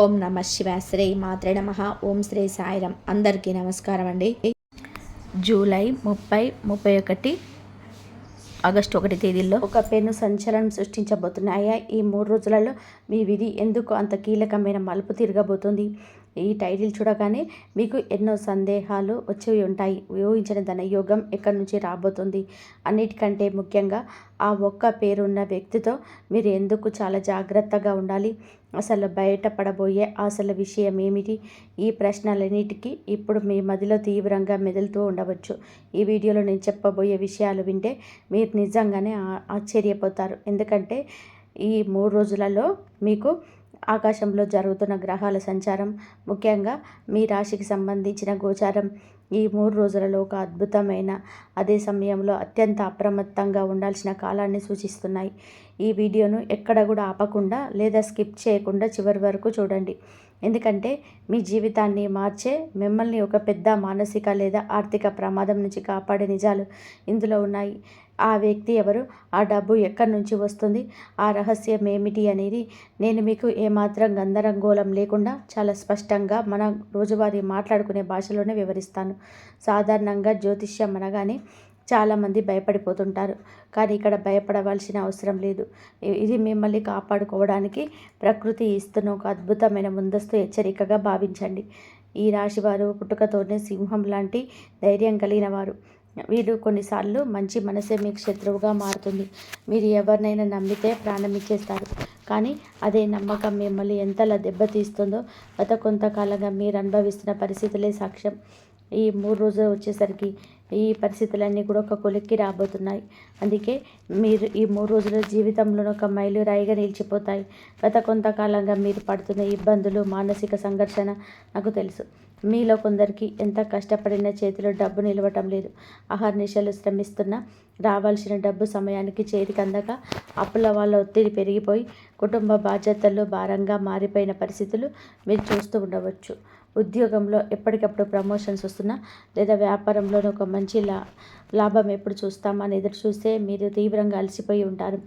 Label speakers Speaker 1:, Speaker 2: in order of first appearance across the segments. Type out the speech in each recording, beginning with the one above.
Speaker 1: ఓం నమ శివాయ. శ్రీ మాత్రే నమ. ఓం శ్రీ సాయిరాం. అందరికీ నమస్కారం అండి. జూలై 30, 31, ఆగస్టు 1 తేదీల్లో ఒక పెను సంచలనం సృష్టించబోతున్నాయా? ఈ 3 రోజులలో మీ విధి ఎందుకు అంత కీలకమైన మలుపు తిరగబోతుంది? ఈ టైటిల్ చూడగానే మీకు ఎన్నో సందేహాలు వచ్చి ఉంటాయి. ఊహించిన ధనయోగం ఎక్కడి నుంచి రాబోతుంది? అన్నిటికంటే ముఖ్యంగా ఆ ఒక్క పేరున్న వ్యక్తితో మీరు ఎందుకు చాలా జాగ్రత్తగా ఉండాలి? అసలు బయటపడబోయే అసలు విషయం ఏమిటి? ఈ ప్రశ్నలన్నిటికీ ఇప్పుడు మీ మదిలో తీవ్రంగా మెదులుతూ ఉండవచ్చు. ఈ వీడియోలో నేను చెప్పబోయే విషయాలు వింటే మీరు నిజంగానే ఆశ్చర్యపోతారు. ఎందుకంటే ఈ 3 రోజులలో మీకు ఆకాశంలో జరుగుతున్న గ్రహాల సంచారం, ముఖ్యంగా మీ రాశికి సంబంధించిన గోచారం ఈ 3 రోజులలో ఒక అద్భుతమైన, అదే సమయంలో అత్యంత అప్రమత్తంగా ఉండాల్సిన కాలాన్ని సూచిస్తున్నాయి. ఈ వీడియోను ఎక్కడ కూడా ఆపకుండా లేదా స్కిప్ చేయకుండా చివరి వరకు చూడండి. ఎందుకంటే మీ జీవితాన్ని మార్చే, మిమ్మల్ని ఒక పెద్ద మానసిక లేదా ఆర్థిక ప్రమాదం నుంచి కాపాడే నిజాలు ఇందులో ఉన్నాయి. ఆ వ్యక్తి ఎవరు? ఆ డబ్బు ఎక్కడి నుంచి వస్తుంది? ఆ రహస్యం ఏమిటి అనేది నేను మీకు ఏమాత్రం గందరగోళం లేకుండా చాలా స్పష్టంగా మన రోజువారీ మాట్లాడుకునే భాషలోనే వివరిస్తాను. సాధారణంగా జ్యోతిష్యం అనగానే చాలామంది భయపడిపోతుంటారు. కానీ ఇక్కడ భయపడవలసిన అవసరం లేదు. ఇది మిమ్మల్ని కాపాడుకోవడానికి ప్రకృతి ఇస్తున్న ఒక అద్భుతమైన ముందస్తు హెచ్చరికగా భావించండి. ఈ రాశివారు పుట్టుకతోనే సింహం లాంటి ధైర్యం కలిగిన వారు. వీళ్ళు కొన్నిసార్లు మంచి మనసే మీకు శత్రువుగా మారుతుంది. మీరు ఎవరినైనా నమ్మితే ప్రాణం ఇచ్చేస్తారు. కానీ అదే నమ్మకం మిమ్మల్ని ఎంతలా దెబ్బతీస్తుందో గత కొంతకాలంగా మీరు అనుభవిస్తున్న పరిస్థితులే సాక్ష్యం. ఈ 3 రోజులు వచ్చేసరికి ఈ పరిస్థితులన్నీ కూడా ఒక కొలిక్కి రాబోతున్నాయి. అందుకే మీరు ఈ 3 రోజుల జీవితంలో ఒక మైలురాయిగా నిలిచిపోతాయి. గత కొంతకాలంగా మీరు పడుతున్న ఇబ్బందులు, మానసిక సంఘర్షణ నాకు తెలుసు. మీలో కొందరికి ఎంత కష్టపడినా చేతిలో డబ్బు నిలవటం లేదు. అహర్నిశలు శ్రమిస్తున్నా రావాల్సిన డబ్బు సమయానికి చేతికి అందక అప్పుల వాళ్ళ ఒత్తిడి పెరిగిపోయి కుటుంబ బాధ్యతల్లో భారంగా మారిపోయిన పరిస్థితులు మీరు చూస్తూ ఉండవచ్చు. ఉద్యోగంలో ఎప్పటికప్పుడు ప్రమోషన్స్ వస్తున్నా లేదా వ్యాపారంలో ఒక మంచి లాభం ఎప్పుడు చూస్తామని ఎదురు చూస్తే మీరు తీవ్రంగా అలసిపోయి ఉంటారు.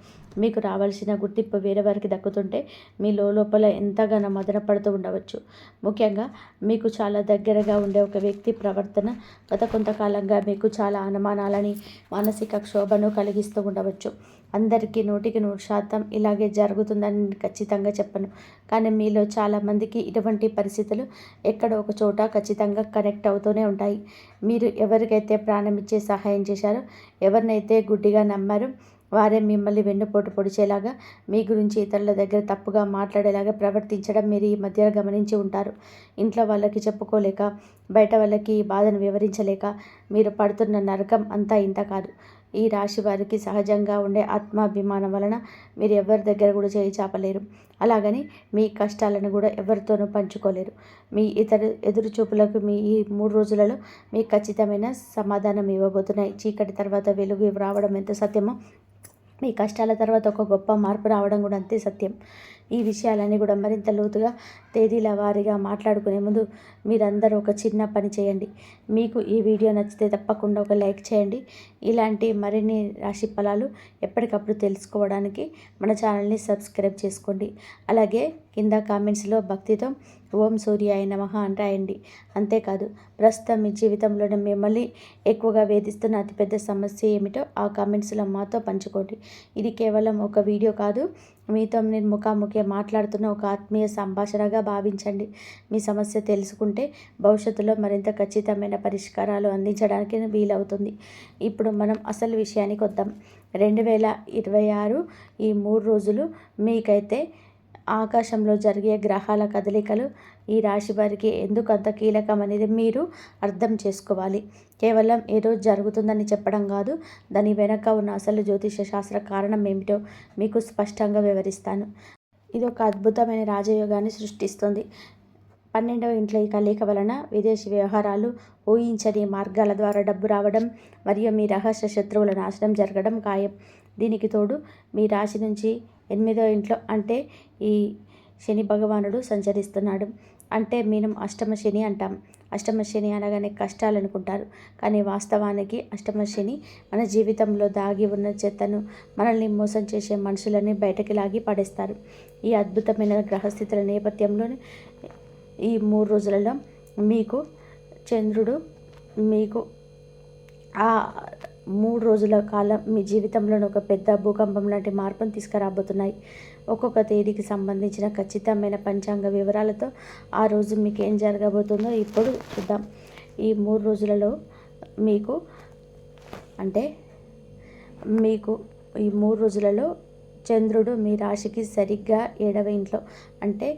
Speaker 1: మీకు రావాల్సిన గుర్తింపు వేరే వారికి దక్కుతుంటే మీ లోపల ఎంతగానో మదన పడుతూ ఉండవచ్చు. ముఖ్యంగా మీకు చాలా దగ్గరగా ఉండే ఒక వ్యక్తి ప్రవర్తన గత కొంతకాలంగా మీకు చాలా అనుమానాలని, మానసిక క్షోభను కలిగిస్తూ ఉండవచ్చు. అందరికీ 100% ఇలాగే జరుగుతుందని ఖచ్చితంగా చెప్పను. కానీ మీలో చాలామందికి ఇటువంటి పరిస్థితులు ఎక్కడో ఒక చోట ఖచ్చితంగా కనెక్ట్ అవుతూనే ఉంటాయి. మీరు ఎవరికైతే ప్రాణం ఇచ్చే సహాయం చేశారో, ఎవరినైతే గుడ్డిగా నమ్మారో వారే మిమ్మల్ని వెన్నుపోటు పొడిచేలాగా, మీ గురించి ఇతరుల దగ్గర తప్పుగా మాట్లాడేలాగా ప్రవర్తించడం మీరు ఈ మధ్య గమనించి ఉంటారు. ఇంట్లో వాళ్ళకి చెప్పుకోలేక, బయట వాళ్ళకి ఈ బాధను వివరించలేక మీరు పడుతున్న నరకం అంతా ఇంత కాదు. ఈ రాశి వారికి సహజంగా ఉండే ఆత్మాభిమానం వలన మీరు ఎవరి దగ్గర కూడా చేయి చాపలేరు. అలాగని మీ కష్టాలను కూడా ఎవరితోనూ పంచుకోలేరు. మీ ఎదురు చూపులకు మీ ఈ 3 రోజులలో మీకు ఖచ్చితమైన సమాధానం ఇవ్వబోతున్నాయి. చీకటి తర్వాత వెలుగు రావడం ఎంత సత్యమో, మీ కష్టాల తర్వాత ఒక గొప్ప మార్పు రావడం కూడా అంతే సత్యం. ఈ విషయాలన్నీ కూడా మరింత లోతుగా తేదీల వారీగా మాట్లాడుకునే ముందు మీరందరూ ఒక చిన్న పని చేయండి. మీకు ఈ వీడియో నచ్చితే తప్పకుండా ఒక లైక్ చేయండి. ఇలాంటి మరిన్ని రాశి ఫలాలు ఎప్పటికప్పుడు తెలుసుకోవడానికి మన ఛానల్ని సబ్స్క్రైబ్ చేసుకోండి. అలాగే కింద కామెంట్స్లో భక్తితో ఓం సూర్యాయ నమః అని రాయండి. అంతేకాదు, ప్రస్తుతం మీ జీవితంలోనే మిమ్మల్ని ఎక్కువగా వేధిస్తున్న అతిపెద్ద సమస్య ఏమిటో ఆ కామెంట్స్లో మాతో పంచుకోండి. ఇది కేవలం ఒక వీడియో కాదు, మీతో నేను ముఖాముఖి మాట్లాడుతున్న ఒక ఆత్మీయ సంభాషణగా భావించండి. మీ సమస్య తెలుసుకుంటే భవిష్యత్తులో మరింత ఖచ్చితమైన పరిష్కారాలు అందించడానికి వీలవుతుంది. ఇప్పుడు మనం అసలు విషయానికి వద్దాం. 2026 ఈ 3 రోజులు మీకైతే ఆకాశంలో జరిగే గ్రహాల కదలికలు ఈ రాశి వారికి ఎందుకు అంత కీలకం అనేది మీరు అర్థం చేసుకోవాలి. కేవలం ఏదో జరుగుతుందని చెప్పడం కాదు, దాని వెనక ఉన్న అసలు జ్యోతిష శాస్త్ర కారణం ఏమిటో మీకు స్పష్టంగా వివరిస్తాను. ఇది ఒక అద్భుతమైన రాజయోగాన్ని సృష్టిస్తుంది. 12వ ఇంట్లో ఈ కలయిక వలన విదేశీ వ్యవహారాలు, ఊహించని మార్గాల ద్వారా డబ్బు రావడం మరియు మీ రహస్య శత్రువుల నాశనం జరగడం ఖాయం. దీనికి తోడు మీ రాశి నుంచి 8వ ఇంట్లో, అంటే ఈ శని భగవానుడు సంచరిస్తున్నాడు. అంటే మీనం అష్టమ శని అంటాం. అష్టమ శని అనగానే కష్టాలు అనుకుంటారు, కానీ వాస్తవానికి అష్టమ శని మన జీవితంలో దాగి ఉన్న చెత్తను, మనల్ని మోసం చేసే మనుషులని బయటకి లాగి పడేస్తారు. ఈ అద్భుతమైన గ్రహస్థితుల నేపథ్యంలోనే ఈ 3 రోజులలో మీకు చంద్రుడు మీకు ఆ 3 రోజుల కాలం మీ జీవితంలోని ఒక పెద్ద భూకంపం లాంటి మార్పును తీసుకురాబోతున్నాయి. ఒక్కొక్క తేదీకి సంబంధించిన ఖచ్చితమైన పంచాంగ వివరాలతో ఆ రోజు మీకు ఏం జరగబోతుందో ఇప్పుడు చూద్దాం. ఈ 3 రోజులలో మీకు అంటే మీకు ఈ 3 రోజులలో చంద్రుడు మీ రాశికి సరిగ్గా 7వ ఇంట్లో అంటే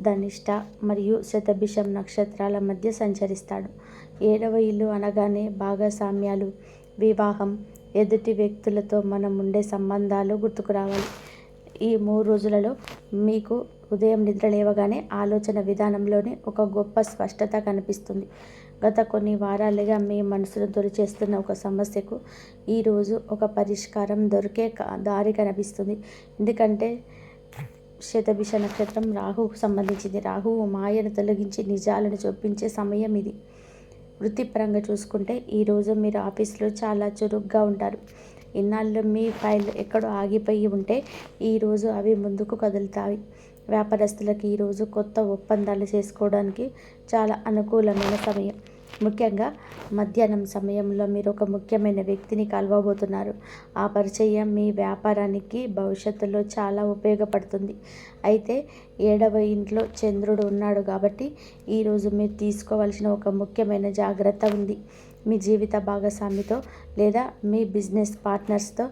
Speaker 1: ధనిష్ట మరియు శతభిషం నక్షత్రాల మధ్య సంచరిస్తాడు. 7వ ఇల్లు అనగానే భాగస్వామ్యాలు, వివాహం, ఎదుటి వ్యక్తులతో మనం ఉండే సంబంధాలు గుర్తుకు రావాలి. ఈ 3 రోజులలో మీకు ఉదయం నిద్ర లేవగానే ఆలోచన విధానంలోనే ఒక గొప్ప స్పష్టత కనిపిస్తుంది. గత కొన్ని వారాలుగా మీ మనసును దొరిచేస్తున్న ఒక సమస్యకు ఈరోజు ఒక పరిష్కారం దొరికే దారి కనిపిస్తుంది. ఎందుకంటే శతభిష నక్షత్రం రాహువుకు సంబంధించింది. రాహువు మాయను తొలగించి నిజాలను చూపించే సమయం ఇది. వృత్తిపరంగా చూసుకుంటే ఈరోజు మీరు ఆఫీస్లో చాలా చురుగ్గా ఉంటారు. ఇన్నాళ్ళు మీ ఫైల్ ఎక్కడో ఆగిపోయి ఉంటే ఈరోజు అవి ముందుకు కదులుతాయి. వ్యాపారస్తులకు ఈరోజు కొత్త ఒప్పందాలు చేసుకోవడానికి చాలా అనుకూలమైన సమయం. ముఖ్యంగా మధ్యాహ్నం సమయంలో మీరు ఒక ముఖ్యమైన వ్యక్తిని కలవబోతున్నారు. ఆ పరిచయం మీ వ్యాపారానికి భవిష్యత్తులో చాలా ఉపయోగపడుతుంది. అయితే 7వ ఇంట్లో చంద్రుడు ఉన్నాడు కాబట్టి ఈరోజు మీరు తీసుకోవాల్సిన ఒక ముఖ్యమైన జాగ్రత్త ఉంది. మీ జీవిత భాగస్వామితో లేదా మీ బిజినెస్ పార్ట్నర్స్తో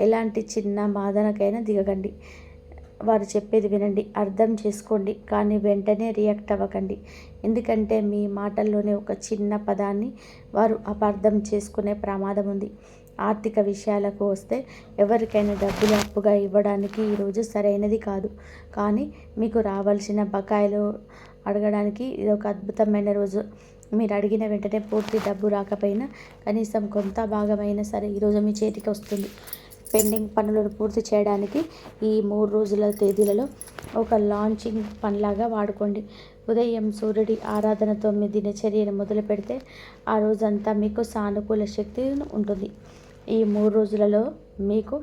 Speaker 1: ఎలాంటి చిన్న వాదనకైనా దిగకండి. వారు చెప్పేది వినండి, అర్థం చేసుకోండి, కానీ వెంటనే రియాక్ట్ అవ్వకండి. ఎందుకంటే మీ మాటల్లోనే ఒక చిన్న పదాన్ని వారు అపార్థం చేసుకునే ప్రమాదం ఉంది. ఆర్థిక విషయాలకు వస్తే ఎవరికైనా డబ్బులు అప్పుగా ఇవ్వడానికి ఈరోజు సరైనది కాదు. కానీ మీకు రావాల్సిన బకాయిలు అడగడానికి ఇది ఒక అద్భుతమైన రోజు. మీరు అడిగిన వెంటనే పూర్తి డబ్బు రాకపోయినా కనీసం కొంత భాగమైనా సరే ఈరోజు మీ చేతికి వస్తుంది. పెండింగ్ పనులను పూర్తి చేయడానికి ఈ 3 రోజుల తేదీలలో ఒక లాంచింగ్ పనిలాగా వాడుకోండి. ఉదయం సూర్యుడి ఆరాధనతో మీ దినచర్యను మొదలు పెడితే ఆ రోజంతా మీకు సానుకూల శక్తి ఉంటుంది. ఈ 3 రోజులలో మీకు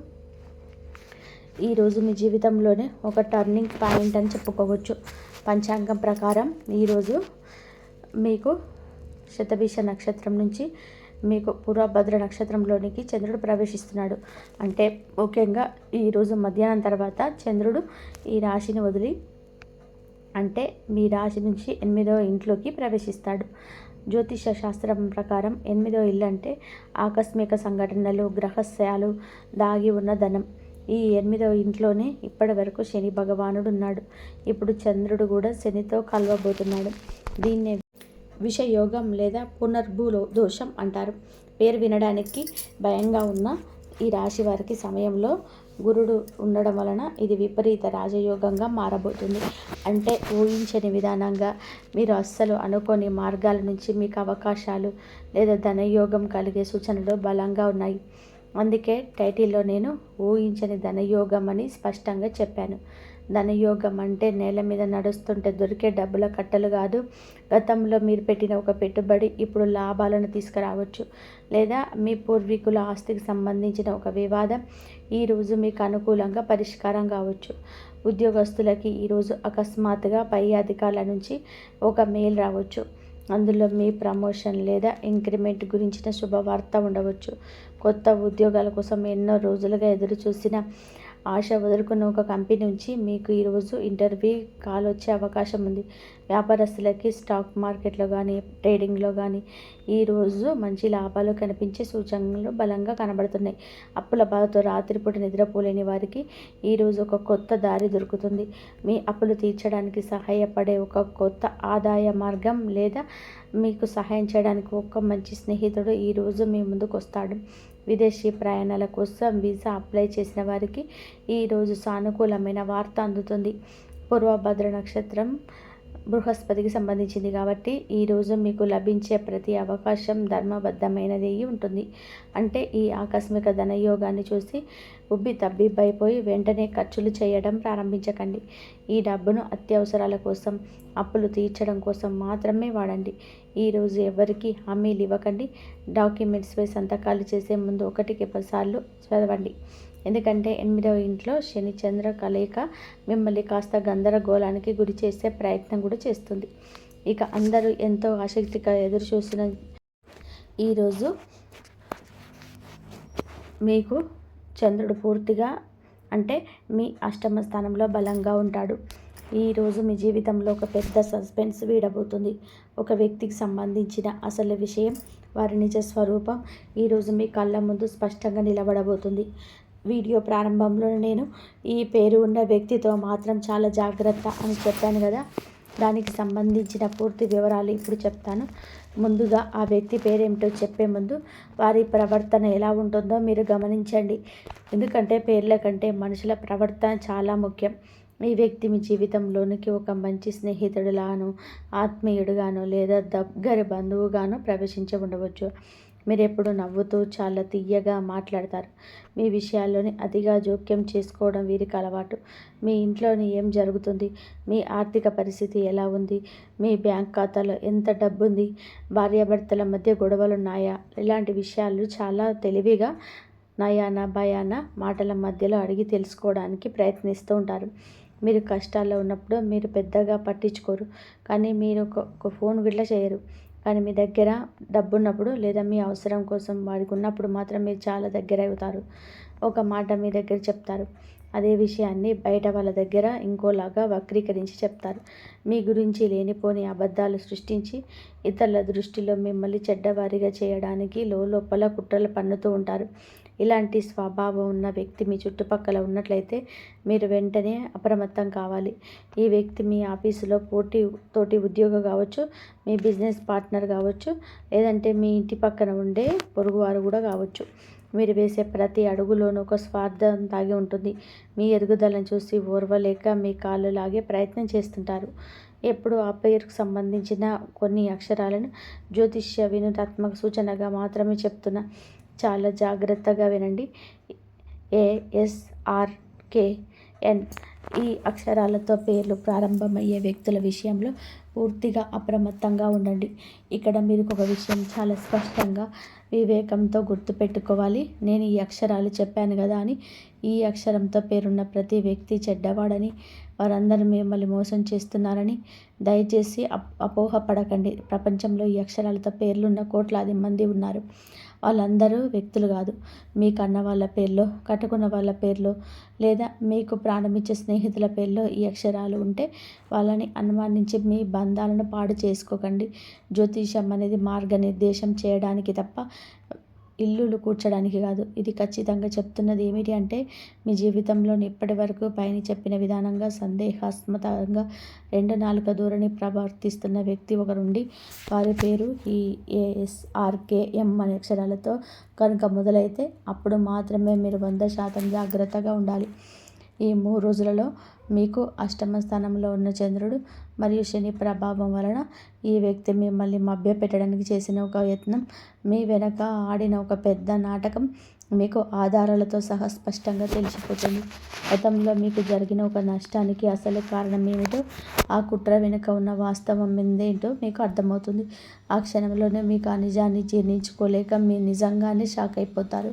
Speaker 1: ఈరోజు మీ జీవితంలోనే ఒక టర్నింగ్ పాయింట్ అని చెప్పుకోవచ్చు. పంచాంగం ప్రకారం ఈరోజు మీకు శతభిష నక్షత్రం నుంచి మీకు పూర్వభద్ర నక్షత్రంలోనికి చంద్రుడు ప్రవేశిస్తున్నాడు. అంటే ముఖ్యంగా ఈరోజు మధ్యాహ్నం తర్వాత చంద్రుడు ఈ రాశిని వదిలి అంటే మీ రాశి నుంచి 8వ ఇంట్లోకి ప్రవేశిస్తాడు. జ్యోతిష శాస్త్రం ప్రకారం 8వ ఇల్లు అంటే ఆకస్మిక సంఘటనలు, గ్రహస్యాలు, దాగి ఉన్న ధనం. ఈ 8వ ఇంట్లోనే ఇప్పటి వరకు శని భగవానుడు ఉన్నాడు. ఇప్పుడు చంద్రుడు కూడా శనితో కలవబోతున్నాడు. దీన్నే విషయోగం లేదా పునర్భూలో దోషం అంటారు. పేరు వినడానికి భయంగా ఉన్న ఈ రాశి వారికి సమయంలో గురుడు ఉండడం వలన ఇది విపరీత రాజయోగంగా మారబోతుంది. అంటే ఊహించని విధానంగా మీరు అస్సలు అనుకోని మార్గాల నుంచి మీకు అవకాశాలు లేదా ధనయోగం కలిగే సూచనలు బలంగా ఉన్నాయి. అందుకే టైటిల్లో నేను ఊహించని ధనయోగం అని స్పష్టంగా చెప్పాను. ధనయోగం అంటే నేల మీద నడుస్తుంటే దొరికే డబ్బుల కట్టలు కాదు. గతంలో మీరు పెట్టిన ఒక పెట్టుబడి ఇప్పుడు లాభాలను తీసుకురావచ్చు. లేదా మీ పూర్వీకుల ఆస్తికి సంబంధించిన ఒక వివాదం ఈరోజు మీకు అనుకూలంగా పరిష్కారం కావచ్చు. ఉద్యోగస్తులకి ఈరోజు అకస్మాత్తుగా పై అధికారుల నుంచి ఒక మెయిల్ రావచ్చు. అందులో మీ ప్రమోషన్ లేదా ఇంక్రిమెంట్ గురించిన శుభవార్త ఉండవచ్చు. కొత్త ఉద్యోగాల కోసం ఎన్నో రోజులుగా ఎదురు చూసిన ఆశ వదులుకున్న ఒక కంపెనీ నుంచి మీకు ఈరోజు ఇంటర్వ్యూ కాల్ వచ్చే అవకాశం ఉంది. వ్యాపారస్తులకి స్టాక్ మార్కెట్లో కానీ ట్రేడింగ్లో కానీ ఈరోజు మంచి లాభాలు కనిపించే సూచనలు బలంగా కనబడుతున్నాయి. అప్పుల బాధతో రాత్రిపూట నిద్రపోలేని వారికి ఈరోజు ఒక కొత్త దారి దొరుకుతుంది. మీ అప్పులు తీర్చడానికి సహాయపడే ఒక కొత్త ఆదాయ మార్గం లేదా మీకు సహాయం చేయడానికి ఒక మంచి స్నేహితుడు ఈరోజు మీ ముందుకు వస్తాడు. విదేశీ ప్రయాణాల కోసం వీసా అప్లై చేసిన వారికి ఈరోజు సానుకూలమైన వార్త అందుతుంది. పూర్వభద్ర నక్షత్రం బృహస్పతికి సంబంధించింది కాబట్టి ఈరోజు మీకు లభించే ప్రతి అవకాశం ధర్మబద్ధమైనది ఉంటుంది. అంటే ఈ ఆకస్మిక ధనయోగాన్ని చూసి ఉబ్బి తబ్బిబ్బైపోయి వెంటనే ఖర్చులు చేయడం ప్రారంభించకండి. ఈ డబ్బును అత్యవసరాల కోసం, అప్పులు తీర్చడం కోసం మాత్రమే వాడండి. ఈరోజు ఎవరికి హామీలు ఇవ్వకండి. డాక్యుమెంట్స్పై సంతకాలు చేసే ముందు 1కి 10 సార్లు చదవండి. ఎందుకంటే 8వ ఇంట్లో శని చంద్ర కలయిక మిమ్మల్ని కాస్త గందరగోళానికి గురి చేసే ప్రయత్నం కూడా చేస్తుంది. ఇక అందరూ ఎంతో ఆసక్తిగా ఎదురు చూస్తున్న ఈరోజు మీకు చంద్రుడు పూర్తిగా అంటే మీ అష్టమ స్థానంలో బలంగా ఉంటాడు. ఈరోజు మీ జీవితంలో ఒక పెద్ద సస్పెన్స్ వీడబోతుంది. ఒక వ్యక్తికి సంబంధించిన అసలు విషయం, వారి నిజ స్వరూపం ఈరోజు మీ కళ్ళ ముందు స్పష్టంగా నిలబడబోతుంది. వీడియో ప్రారంభంలో నేను ఈ పేరు ఉన్న వ్యక్తితో మాత్రం చాలా జాగ్రత్త అని చెప్పాను కదా, దానికి సంబంధించిన పూర్తి వివరాలు ఇప్పుడు చెప్తాను. ముందుగా ఆ వ్యక్తి పేరేమిటో చెప్పే ముందు వారి ప్రవర్తన ఎలా ఉంటుందో మీరు గమనించండి. ఎందుకంటే పేర్ల కంటే మనుషుల ప్రవర్తన చాలా ముఖ్యం. ఈ వ్యక్తి మీ జీవితంలోనికి ఒక మంచి స్నేహితుడిలానో, ఆత్మీయుడుగానో లేదా దగ్గర బంధువుగానో ప్రవేశించి ఉండవచ్చు. మీరు ఎప్పుడు నవ్వుతూ చాలా తీయగా మాట్లాడతారు. మీ విషయాల్లోని అతిగా జోక్యం చేసుకోవడం వీరికి అలవాటు. మీ ఇంట్లోని ఏం జరుగుతుంది, మీ ఆర్థిక పరిస్థితి ఎలా ఉంది, మీ బ్యాంక్ ఖాతాలో ఎంత డబ్బు ఉంది, భార్యాభర్తల మధ్య గొడవలు ఉన్నాయా, ఇలాంటి విషయాలు చాలా తెలివిగా నయాన భయాన మాటల మధ్యలో అడిగి తెలుసుకోవడానికి ప్రయత్నిస్తూ ఉంటారు. మీరు కష్టాల్లో ఉన్నప్పుడు మీరు పెద్దగా పట్టించుకోరు, కానీ మీరు ఒక ఫోన్ గిట్ల చేయరు. కానీ మీ దగ్గర డబ్బు ఉన్నప్పుడు లేదా మీ అవసరం కోసం వాడికి ఉన్నప్పుడు మాత్రం మీరు చాలా దగ్గర అవుతారు. ఒక మాట మీ దగ్గర చెప్తారు, అదే విషయాన్ని బయట వాళ్ళ దగ్గర ఇంకోలాగా వక్రీకరించి చెప్తారు. మీ గురించి లేనిపోని అబద్ధాలు సృష్టించి ఇతరుల దృష్టిలో మిమ్మల్ని చెడ్డవారిగా చేయడానికి లోపల కుట్రలు పన్నుతూ ఉంటారు. ఇలాంటి స్వభావం ఉన్న వ్యక్తి మీ చుట్టుపక్కల ఉన్నట్లయితే మీరు వెంటనే అప్రమత్తం కావాలి. ఈ వ్యక్తి మీ ఆఫీసులో తోటి ఉద్యోగం కావచ్చు, మీ బిజినెస్ పార్ట్నర్ కావచ్చు, లేదంటే మీ ఇంటి పక్కన ఉండే పొరుగువారు కూడా కావచ్చు. మీరు వేసే ప్రతి అడుగులోనూ ఒక స్వార్థం దాగి ఉంటుంది. మీ ఎదుగుదలను చూసి ఓర్వలేక మీ కాళ్ళు లాగే ప్రయత్నం చేస్తుంటారు. ఎప్పుడు ఆ పేరుకు సంబంధించిన కొన్ని అక్షరాలను జ్యోతిష్య వినూత్నాత్మక సూచనగా మాత్రమే చెప్తున్నా. చాలా జాగ్రత్తగా వినండి. ASRKN ఈ అక్షరాలతో పేర్లు ప్రారంభమయ్యే వ్యక్తుల విషయంలో పూర్తిగా అప్రమత్తంగా ఉండండి. ఇక్కడ మీరు ఒక విషయం చాలా స్పష్టంగా వివేకంతో గుర్తుపెట్టుకోవాలి. నేను ఈ అక్షరాలు చెప్పాను కదా అని ఈ అక్షరంతో పేరున్న ప్రతి వ్యక్తి చెడ్డవాడని, వారందరూ మిమ్మల్ని మోసం చేస్తున్నారని దయచేసి అపోహపడకండి. ప్రపంచంలో ఈ అక్షరాలతో పేర్లున్న కోట్లాది మంది ఉన్నారు. వాళ్ళందరూ వ్యక్తులు కాదు. మీ కన్న వాళ్ళ పేర్లో, కట్టుకున్న వాళ్ళ పేర్లో లేదా మీకు ప్రాణమిచ్చే స్నేహితుల పేర్లో ఈ అక్షరాలు ఉంటే వాళ్ళని అనుమానించి మీ బంధాలను పాడు చేసుకోకండి. జ్యోతిషం అనేది మార్గనిర్దేశం చేయడానికి తప్ప ఇల్లులు కూర్చడానికి కాదు. ఇది ఖచ్చితంగా చెప్తున్నది ఏమిటి అంటే, మీ జీవితంలోని ఇప్పటి వరకు పైన చెప్పిన విధానంగా సందేహాస్పదంగా 2 నాలుక ధోరణి ప్రవర్తిస్తున్న వ్యక్తి ఒకరుండి, వారి పేరు ఈ ASRKM అనే అక్షరాలతో కనుక మొదలైతే అప్పుడు మాత్రమే మీరు 100% జాగ్రత్తగా ఉండాలి. ఈ 3 రోజులలో మీకు అష్టమ స్థానంలో ఉన్న చంద్రుడు మరియు శని ప్రభావం వలన ఈ వ్యక్తి మిమ్మల్ని మభ్యపెట్టడానికి చేసిన ఒక యత్నం, మీ వెనక ఆడిన ఒక పెద్ద నాటకం మీకు ఆధారాలతో సహా స్పష్టంగా తెలిసిపోతుంది. గతంలో మీకు జరిగిన ఒక నష్టానికి అసలు కారణం ఏమిటో, ఆ కుట్ర వెనుక ఉన్న వాస్తవం ఏంటో మీకు అర్థమవుతుంది. ఆ క్షణంలోనే మీకు ఆ నిజాన్ని జీర్ణించుకోలేక మీ నిజంగానే షాక్ అయిపోతారు.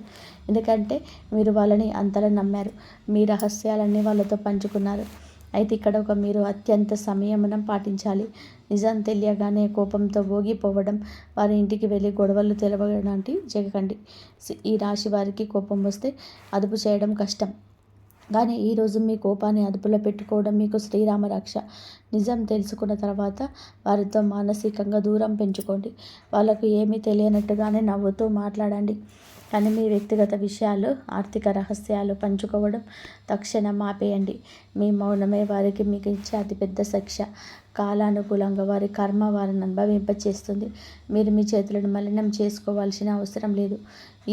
Speaker 1: ఎందుకంటే మీరు వాళ్ళని అంతలా నమ్మారు, మీ రహస్యాలన్నీ వాళ్ళతో పంచుకున్నారు. అయితే ఇక్కడ మీరు అత్యంత సంయమనం పాటించాలి. నిజం తెలియగానే కోపంతో ఊగిపోవడం, వారి ఇంటికి వెళ్ళి గొడవలు తెలవడానికి చేయకండి. ఈ రాశి వారికి కోపం వస్తే అదుపు చేయడం కష్టం, కానీ ఈరోజు మీ కోపాన్ని అదుపులో పెట్టుకోవడం మీకు శ్రీరామ రక్ష. నిజం తెలుసుకున్న తర్వాత వారితో మానసికంగా దూరం పెంచుకోండి. వాళ్ళకు ఏమీ తెలియనట్టుగానే నవ్వుతూ మాట్లాడండి. కానీ మీ వ్యక్తిగత విషయాలు, ఆర్థిక రహస్యాలు పంచుకోవడం తక్షణం ఆపేయండి. మీ మౌనమే వారికి మీకు ఇచ్చే అతిపెద్ద శిక్ష. కాలానుకూలంగా వారి కర్మ వారిని అనుభవింపచేస్తుంది. మీరు మీ చేతులను మలినం చేసుకోవాల్సిన అవసరం లేదు.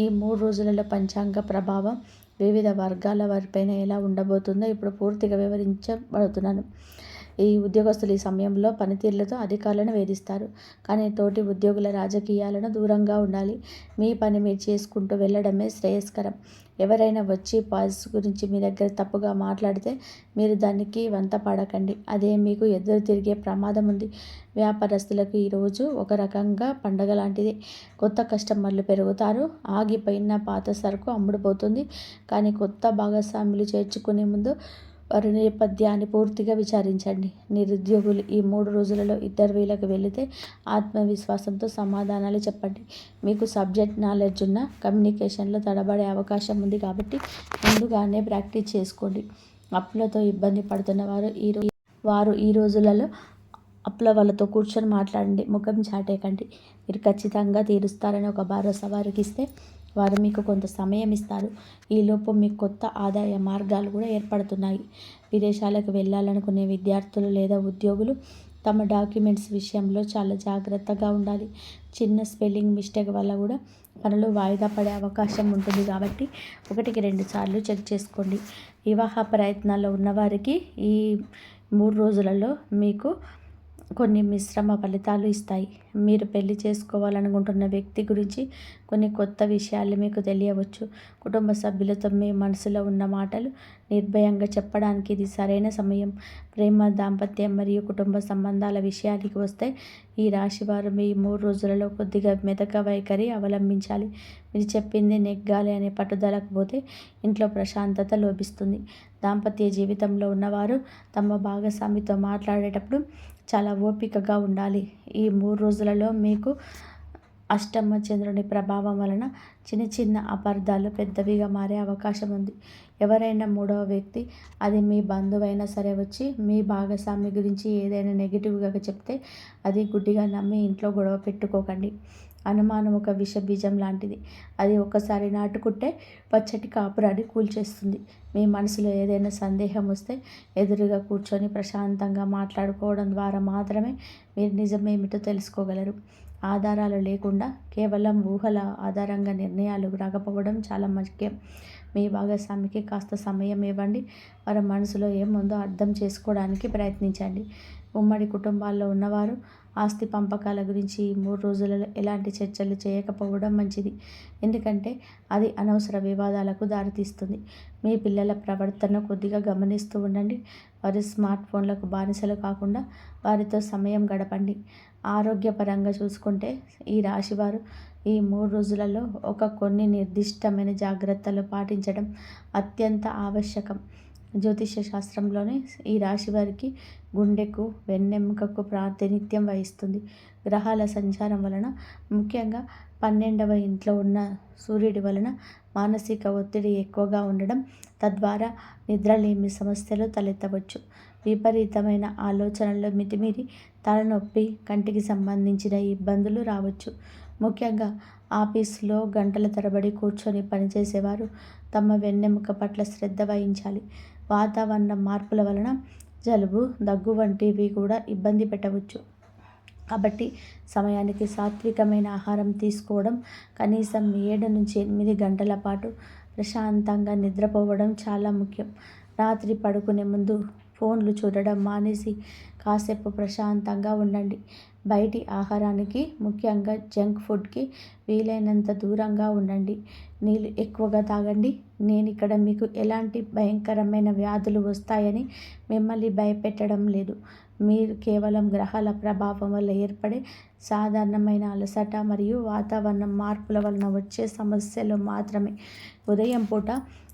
Speaker 1: ఈ 3 రోజులలో పంచాంగ ప్రభావం వివిధ వర్గాల వారిపైన ఎలా ఉండబోతుందో ఇప్పుడు పూర్తిగా వివరించబడుతున్నాను. ఈ ఉద్యోగస్తులు ఈ సమయంలో పనితీరులతో అధికారులను వేధిస్తారు. కానీ తోటి ఉద్యోగుల రాజకీయాలను దూరంగా ఉండాలి. మీ పని మీరు చేసుకుంటూ వెళ్ళడమే శ్రేయస్కరం. ఎవరైనా వచ్చి పాస్ గురించి మీ దగ్గర తప్పుగా మాట్లాడితే మీరు దానికి వంత పడకండి. అదే మీకు ఎదురు తిరిగే ప్రమాదం ఉంది. వ్యాపారస్తులకు ఈరోజు ఒక రకంగా పండగ లాంటిది. కొత్త కస్టమర్లు పెరుగుతారు. ఆగిపోయిన పాత సరుకు అమ్ముడుపోతుంది. కానీ కొత్త భాగస్వాములు చేర్చుకునే ముందు వారి నేపథ్యాన్ని పూర్తిగా విచారించండి. నిరుద్యోగులు ఈ 3 రోజులలో ఇంటర్వ్యూలకు వెళితే ఆత్మవిశ్వాసంతో సమాధానాలు చెప్పండి. మీకు సబ్జెక్ట్ నాలెడ్జ్ ఉన్న కమ్యూనికేషన్లో తడబడే అవకాశం ఉంది కాబట్టి ముందుగానే ప్రాక్టీస్ చేసుకోండి. అప్పులతో ఇబ్బంది పడుతున్న వారు ఈ రోజులలో అప్పుల వాళ్ళతో కూర్చొని మాట్లాడండి. ముఖం చాటేయకండి. మీరు ఖచ్చితంగా తీరుస్తారని ఒక భరోసా వారికి ఇస్తే వారు మీకు కొంత సమయం ఇస్తారు. ఈలోపు మీకు కొత్త ఆదాయ మార్గాలు కూడా ఏర్పడుతున్నాయి. విదేశాలకు వెళ్ళాలనుకునే విద్యార్థులు లేదా ఉద్యోగులు తమ డాక్యుమెంట్స్ విషయంలో చాలా జాగ్రత్తగా ఉండాలి. చిన్న స్పెల్లింగ్ మిస్టేక్ వల్ల కూడా పనులు వాయిదా పడే అవకాశం ఉంటుంది కాబట్టి 1కి 2 సార్లు చెక్ చేసుకోండి. వివాహ ప్రయత్నాల్లో ఉన్నవారికి ఈ 3 రోజులలో మీకు కొన్ని మిశ్రమ ఫలితాలు ఇస్తాయి. మీరు పెళ్లి చేసుకోవాలనుకుంటున్న వ్యక్తి గురించి కొన్ని కొత్త విషయాలు మీకు తెలియవచ్చు. కుటుంబ సభ్యులతో మీ మనసులో ఉన్న మాటలు నిర్భయంగా చెప్పడానికి ఇది సరైన సమయం. ప్రేమ, దాంపత్యం మరియు కుటుంబ సంబంధాల విషయానికి వస్తే ఈ రాశివారు మీ 3 రోజులలో కొద్దిగా మెతక వైఖరి అవలంబించాలి. మీరు చెప్పింది నెగ్గాలి అనే పట్టుదలకు పోతే ఇంట్లో ప్రశాంతత లోపిస్తుంది. దాంపత్య జీవితంలో ఉన్నవారు తమ భాగస్వామితో మాట్లాడేటప్పుడు చాలా ఓపికగా ఉండాలి. ఈ 3 రోజులలో మీకు అష్టమ చంద్రుని ప్రభావం వలన చిన్న చిన్న అపార్థాలు పెద్దవిగా మారే అవకాశం ఉంది. ఎవరైనా 3వ వ్యక్తి, అది మీ బంధువైనా సరే వచ్చి మీ భాగస్వామి గురించి ఏదైనా నెగిటివ్గా చెప్తే అది గుడ్డిగా నమ్మి ఇంట్లో గొడవ పెట్టుకోకండి. అనుమానం ఒక విష బీజం లాంటిది. అది ఒక్కసారి నాటుకుంటే పచ్చటి కాపురాన్ని కూల్చేస్తుంది. మీ మనసులో ఏదైనా సందేహం వస్తే ఎదురుగా కూర్చొని ప్రశాంతంగా మాట్లాడుకోవడం ద్వారా మాత్రమే మీరు నిజమేమిటో తెలుసుకోగలరు. ఆధారాలు లేకుండా కేవలం ఊహల ఆధారంగా నిర్ణయాలు రాకపోవడం చాలా ముఖ్యం. మీ భాగస్వామికి కాస్త సమయం ఇవ్వండి. వారి మనసులో ఏముందో అర్థం చేసుకోవడానికి ప్రయత్నించండి. ఉమ్మడి కుటుంబాల్లో ఉన్నవారు ఆస్తి పంపకాల గురించి ఈ 3 రోజులలో ఎలాంటి చర్చలు చేయకపోవడం మంచిది. ఎందుకంటే అది అనవసర వివాదాలకు దారితీస్తుంది. మీ పిల్లల ప్రవర్తన కొద్దిగా గమనిస్తూ ఉండండి. వారి స్మార్ట్ ఫోన్లకు బానిసలు కాకుండా వారితో సమయం గడపండి. ఆరోగ్యపరంగా చూసుకుంటే ఈ రాశివారు ఈ 3 రోజులలో కొన్ని నిర్దిష్టమైన జాగ్రత్తలు పాటించడం అత్యంత ఆవశ్యకం. జ్యోతిష శాస్త్రంలోనే ఈ రాశి వారికి గుండెకు, వెన్నెముకకు ప్రాతినిధ్యం వహిస్తుంది. గ్రహాల సంచారం వలన, ముఖ్యంగా 12వ ఇంట్లో ఉన్న సూర్యుడి వలన మానసిక ఒత్తిడి ఎక్కువగా ఉండడం, తద్వారా నిద్రలేమి సమస్యలు తలెత్తవచ్చు. విపరీతమైన ఆలోచనలు, మితిమీరి తలనొప్పి, కంటికి సంబంధించిన ఇబ్బందులు రావచ్చు. ముఖ్యంగా ఆఫీసులో గంటల తరబడి కూర్చొని పనిచేసేవారు తమ వెన్నెముక పట్ల శ్రద్ధ వహించాలి. వాతావరణ మార్పుల వలన జలుబు, దగ్గు వంటివి కూడా ఇబ్బంది పెట్టవచ్చు. కాబట్టి సమయానికి సాత్వికమైన ఆహారం తీసుకోవడం, కనీసం 7 నుంచి 8 గంటల పాటు ప్రశాంతంగా నిద్రపోవడం చాలా ముఖ్యం. రాత్రి పడుకునే ముందు ఫోన్లు చూడడం మానేసి కాసేపు ప్రశాంతంగా ఉండండి. బయటి ఆహారానికి, ముఖ్యంగా జంక్ ఫుడ్కి వీలైనంత దూరంగా ఉండండి. నీళ్ళు ఎక్కువగా తాగండి. నేను ఇక్కడ మీకు ఎలాంటి భయంకరమైన వ్యాధులు వస్తాయని మిమ్మల్ని భయపెట్టడం లేదు. మీరు కేవలం గ్రహాల ప్రభావం వల్ల ఏర్పడే సాధారణమైన అలసట మరియు వాతావరణ మార్పుల వలన వచ్చే సమస్యలు మాత్రమే. ఉదయం పూట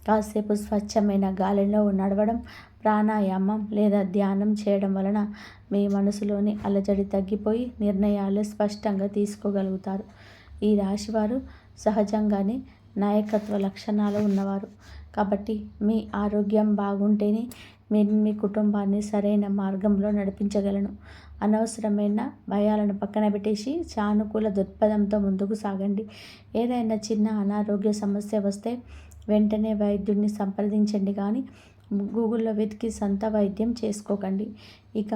Speaker 1: కాసేపు స్వచ్ఛమైన గాలిలో నడవడం, ప్రాణాయామం లేదా ధ్యానం చేయడం వలన మీ మనసులోని అలజడి తగ్గిపోయి నిర్ణయాలు స్పష్టంగా తీసుకోగలుగుతారు. ఈ రాశివారు సహజంగానే నాయకత్వ లక్షణాలు ఉన్నవారు కాబట్టి మీ ఆరోగ్యం బాగుంటేనే మీరు మీ కుటుంబాన్ని సరైన మార్గంలో నడిపించగలను. అనవసరమైన భయాలను పక్కన పెట్టేసి సానుకూల దృక్పథంతో ముందుకు సాగండి. ఏదైనా చిన్న అనారోగ్య సమస్య వస్తే వెంటనే వైద్యుడిని సంప్రదించండి, కానీ గూగుల్లో వెతికి సొంత వైద్యం చేసుకోకండి. ఇక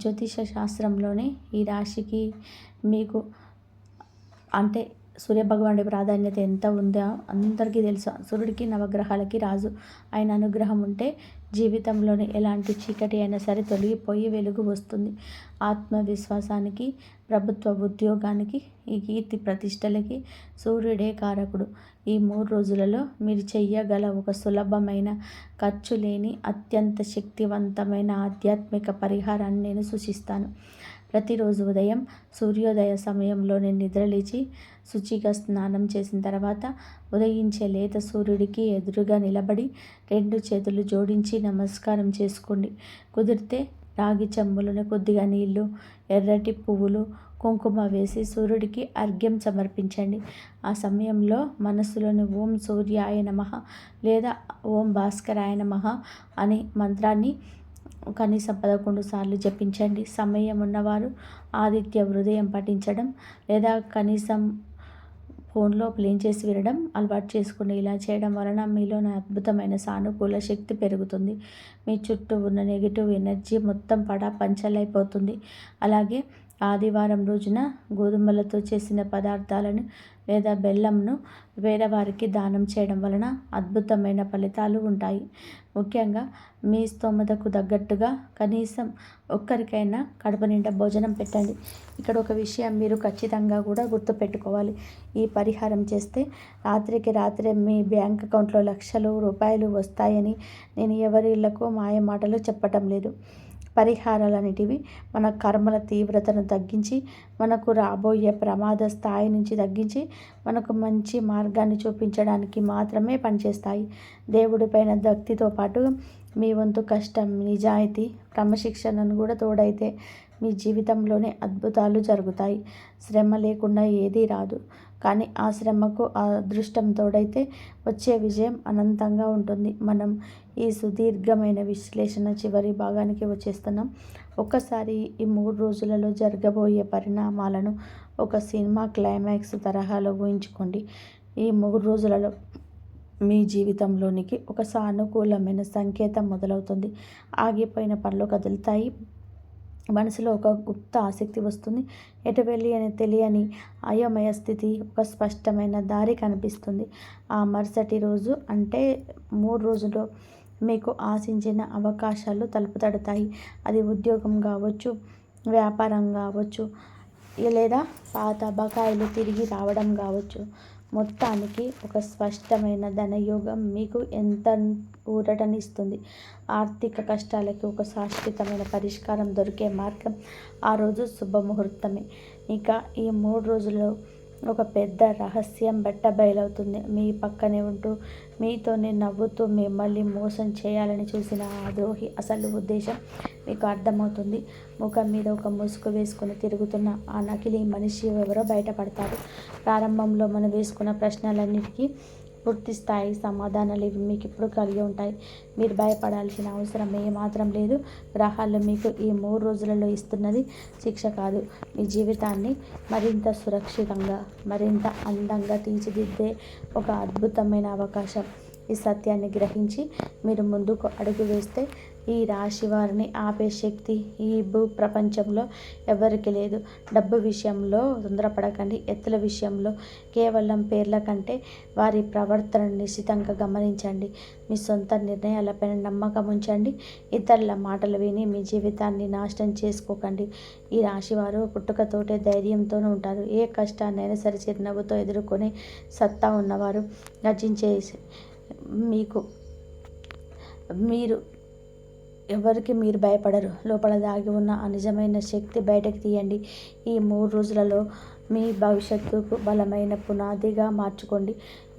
Speaker 1: జ్యోతిష శాస్త్రంలోనే ఈ రాశికి మీకు అంటే సూర్యభగవానుడి ప్రాధాన్యత ఎంత ఉందో అందరికీ తెలుసు. సూర్యుడికి నవగ్రహాలకి రాజు. ఆయన అనుగ్రహం ఉంటే జీవితంలోని ఎలాంటి చీకటి అయినా సరే తొలగిపోయి వెలుగు వస్తుంది. ఆత్మవిశ్వాసానికి, ప్రభుత్వ ఉద్యోగానికి, ఈ కీర్తి ప్రతిష్టలకి సూర్యుడే కారకుడు. ఈ 3 రోజులలో మీరు చెయ్యగల ఒక సులభమైన, ఖర్చు లేని, అత్యంత శక్తివంతమైన ఆధ్యాత్మిక పరిహారాన్ని నేను సూచిస్తాను. ప్రతిరోజు ఉదయం సూర్యోదయ సమయంలోనే నిద్రలేచి శుచిగా స్నానం చేసిన తర్వాత ఉదయించే లేత సూర్యుడికి ఎదురుగా నిలబడి 2 చేతులు జోడించి నమస్కారం చేసుకోండి. కుదిరితే రాగి చెంబులోని కొద్దిగా నీళ్లు, ఎర్రటి పువ్వులు, కుంకుమ వేసి సూర్యుడికి అర్ఘ్యం సమర్పించండి. ఆ సమయంలో మనస్సులోని ఓం సూర్యాయ నమః లేదా ఓం భాస్కరాయ నమః అనే మంత్రాన్ని కనీసం 11 సార్లు జపించండి. సమయం ఉన్నవారు ఆదిత్య హృదయం పఠించడం లేదా కనీసం ఫోన్లో ప్లేన్ చేసి వినడం అలవాటు చేసుకోండి. ఇలా చేయడం వలన మీలోని అద్భుతమైన సానుకూల శక్తి పెరుగుతుంది. మీ చుట్టూ ఉన్న నెగిటివ్ ఎనర్జీ మొత్తం పటాపంచలైపోతుంది. అలాగే ఆదివారం రోజున గోధుమలతో చేసిన పదార్థాలను లేదా బెల్లంను పేదవారికి దానం చేయడం వలన అద్భుతమైన ఫలితాలు ఉంటాయి. ముఖ్యంగా మీ స్తోమతకు తగ్గట్టుగా కనీసం ఒక్కరికైనా కడుపు నిండా భోజనం పెట్టండి. ఇక్కడ ఒక విషయం మీరు ఖచ్చితంగా కూడా గుర్తుపెట్టుకోవాలి. ఈ పరిహారం చేస్తే రాత్రికి రాత్రే మీ బ్యాంక్ అకౌంట్లో లక్షల రూపాయలు వస్తాయని నేను ఎవరి ఇళ్లకు మాయ మాటలు చెప్పటం లేదు. పరిహారాలన్నిటివి మన కర్మల తీవ్రతను తగ్గించి, మనకు రాబోయే ప్రమాద స్థాయి నుంచి తగ్గించి, మనకు మంచి మార్గాన్ని చూపించడానికి మాత్రమే పనిచేస్తాయి. దేవుడిపైన భక్తితో పాటు మీ వంతు కష్టం, నిజాయితీ, క్రమశిక్షణను కూడా తోడైతే మీ జీవితంలోనే అద్భుతాలు జరుగుతాయి. శ్రమ లేకుండా ఏదీ రాదు. కానీ ఆ శ్రమకు ఆ అదృష్టం తోడైతే వచ్చే విజయం అనంతంగా ఉంటుంది. మనం ఈ సుదీర్ఘమైన విశ్లేషణ చివరి భాగానికి వచ్చేస్తున్నాం. ఒక్కసారి ఈ 3 రోజులలో జరగబోయే పరిణామాలను ఒక సినిమా క్లైమాక్స్ తరహాలో ఊహించుకోండి. ఈ 3 రోజులలో మీ జీవితంలోనికి ఒక సానుకూలమైన సంకేతం మొదలవుతుంది. ఆగిపోయిన పనులు కదులుతాయి. మనసులో ఒక గుప్త ఆసక్తి వస్తుంది. ఎటు వెళ్ళి అని తెలియని అయోమయ స్థితి, ఒక స్పష్టమైన దారి కనిపిస్తుంది. ఆ మరుసటి రోజు అంటే 3 రోజుల్లో మీకు ఆశించిన అవకాశాలు తలుపు తడతాయి. అది ఉద్యోగం కావచ్చు, వ్యాపారం కావచ్చు, లేదా పాత బకాయిలు తిరిగి రావడం కావచ్చు. మొత్తానికి ఒక స్పష్టమైన ధనయోగం మీకు ఎంత ఊరటనిస్తుంది. ఆర్థిక కష్టాలకి ఒక శాశ్వతమైన పరిష్కారం దొరికే మార్గం ఆ రోజు శుభముహూర్తమే. ఇక ఈ 3 రోజుల్లో ఒక పెద్ద రహస్యం బయలవుతుంది. మీ పక్కనే ఉంటూ మీతోనే నవ్వుతూ మిమ్మల్ని మోసం చేయాలని చూసిన ఆ ద్రోహి అసలు ఉద్దేశం మీకు అర్థమవుతుంది. ముఖం మీద ఒక ముసుగు వేసుకుని తిరుగుతున్న ఆ నకిలీ మనిషి ఎవరో బయటపడతారు. ప్రారంభంలో మనం వేసుకున్న ప్రశ్నలన్నిటికీ పూర్తి స్థాయి సమాధానాలు ఇవి మీకు ఇప్పుడు కలిగి ఉంటాయి. మీరు భయపడాల్సిన అవసరం ఏమాత్రం లేదు. గ్రహాలు మీకు ఈ 3 రోజులలో ఇస్తున్నది శిక్ష కాదు, మీ జీవితాన్ని మరింత సురక్షితంగా, మరింత అందంగా తీర్చిదిద్దే ఒక అద్భుతమైన అవకాశం. ఈ సత్యాన్ని గ్రహించి మీరు ముందుకు అడుగు వేస్తే ఈ రాశి వారిని ఆపే శక్తి ఈ భూ ప్రపంచంలో ఎవరికి లేదు. డబ్బు విషయంలో తొందరపడకండి. ఎత్తుల విషయంలో కేవలం పేర్ల కంటే వారి ప్రవర్తనను నిశితంగా గమనించండి. మీ సొంత నిర్ణయాలపైన నమ్మకం ఉంచండి. ఇతరుల మాటలు విని మీ జీవితాన్ని నాశనం చేసుకోకండి. ఈ రాశివారు పుట్టుకతోటే ధైర్యంతోనూ ఉంటారు. ఏ కష్టాన్నైనా సరే చిరునవ్వుతో ఎదుర్కొనే సత్తా ఉన్నవారు. గర్జించే మీరు ఎవరికి మీరు భయపడరు. లోపల దాగి ఉన్న ఆ నిజమైన శక్తి బయటకు తీయండి. ఈ 3 రోజులలో మీ భవిష్యత్తుకు బలమైన పునాదిగా మార్చుకోండి.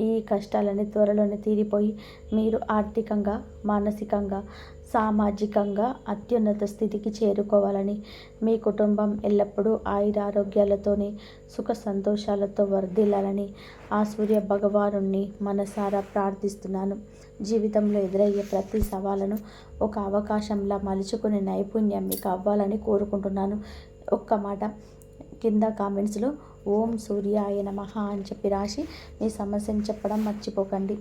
Speaker 1: ఈ కష్టాలన్నీ త్వరలోనే తీరిపోయి మీరు ఆర్థికంగా, మానసికంగా, సామాజికంగా అత్యున్నత స్థితికి చేరుకోవాలని, మీ కుటుంబం ఎల్లప్పుడూ ఆయురారోగ్యాలతోనే సుఖ సంతోషాలతో వర్ధిల్లాలని ఆ సూర్య భగవానుణ్ణి మనసారా ప్రార్థిస్తున్నాను. జీవితంలో ఎదురయ్యే ప్రతి సవాలును ఒక అవకాశంలా మలుచుకునే నైపుణ్యం మీకు అవ్వాలని కోరుకుంటున్నాను. ఒక్క మాట కింద కామెంట్స్లో ఓం సూర్యాయ నమః అని చెప్పి రాసి మీ సమస్యను చెప్పడం మర్చిపోకండి.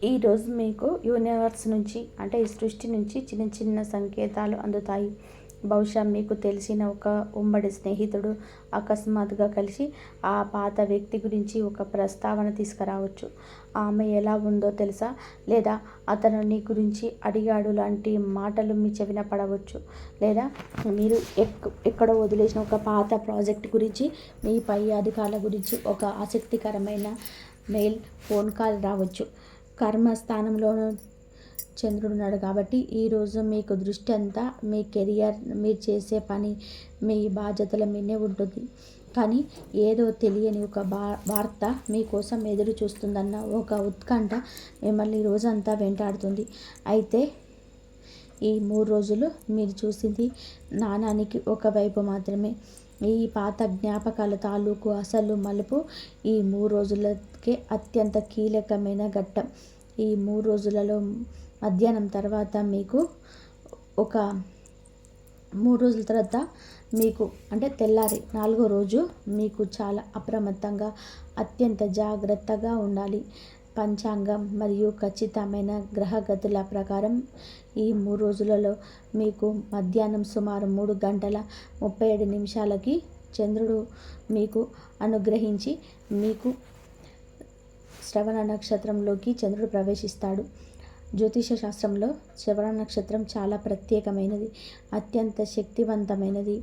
Speaker 1: ఈరోజు మీకు యూనివర్స్ నుంచి అంటే ఈ సృష్టి నుంచి చిన్న చిన్న సంకేతాలు అందుతాయి. బహుశా మీకు తెలిసిన ఒక ఉమ్మడి స్నేహితుడు అకస్మాత్తుగా కలిసి ఆ పాత వ్యక్తి గురించి ఒక ప్రస్తావన తీసుకురావచ్చు. ఆమె ఎలా ఉందో తెలుసా, లేదా అతను నీ గురించి అడిగాడు లాంటి మాటలు మీ చెవిన పడవచ్చు. లేదా మీరు ఎక్కడో వదిలేసిన ఒక పాత ప్రాజెక్ట్ గురించి, మీ పై అధికారుల గురించి ఒక ఆసక్తికరమైన మెయిల్, ఫోన్ కాల్ రావచ్చు. కర్మస్థానంలోనూ చంద్రుడున్నాడు కాబట్టి ఈరోజు మీకు దృష్టి అంతా మీ కెరియర్, మీరు చేసే పని, మీ బాధ్యతల మీదే ఉంటుంది. కానీ ఏదో తెలియని ఒక వార్త మీకోసం ఎదురు చూస్తుందన్న ఒక ఉత్కంఠ మిమ్మల్ని రోజంతా వెంటాడుతుంది. అయితే ఈ 3 రోజులు మీరు చూసింది నాణానికి ఒకవైపు మాత్రమే. ఈ పాత జ్ఞాపకాల తాలూకు అసలు మలుపు ఈ 3 రోజులకే అత్యంత కీలకమైన ఘట్టం. ఈ 3 రోజులలో మధ్యాహ్నం తర్వాత మీకు ఒక 3 రోజుల తర్వాత మీకు అంటే తెల్లారి 4వ రోజు మీకు చాలా అప్రమత్తంగా, అత్యంత జాగ్రత్తగా ఉండాలి. పంచాంగం మరియు ఖచ్చితమైన గ్రహగతుల ప్రకారం ఈ 3 రోజులలో మీకు మధ్యాహ్నం సుమారు 3:37 చంద్రుడు మీకు అనుగ్రహించి మీకు శ్రవణ నక్షత్రంలోకి చంద్రుడు ప్రవేశిస్తాడు. జ్యోతిష శాస్త్రంలో శ్రవణ నక్షత్రం చాలా ప్రత్యేకమైనది, అత్యంత శక్తివంతమైనది.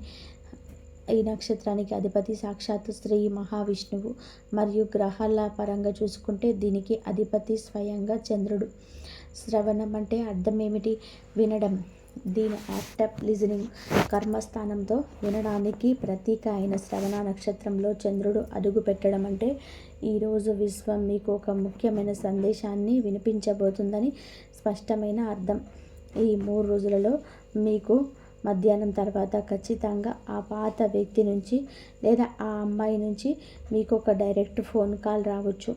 Speaker 1: ఈ నక్షత్రానికి అధిపతి సాక్షాత్తు శ్రీ మహావిష్ణువు మరియు గ్రహాల పరంగా చూసుకుంటే దీనికి అధిపతి స్వయంగా చంద్రుడు. శ్రవణం అంటే అర్థం ఏమిటి? వినడం. దీని యాక్ట్ లిజనింగ్. కర్మస్థానంతో వినడానికి ప్రతీక అయిన శ్రవణ నక్షత్రంలో చంద్రుడు అడుగు పెట్టడం అంటే ఈరోజు విశ్వం మీకు ఒక ముఖ్యమైన సందేశాన్ని వినిపించబోతుందని స్పష్టమైన అర్థం. ఈ 3 రోజులలో మీకు మధ్యాహ్నం తర్వాత ఖచ్చితంగా ఆ పాత వ్యక్తి నుంచి లేదా ఆ అమ్మాయి నుంచి మీకు ఒక డైరెక్ట్ ఫోన్ కాల్ రావచ్చు,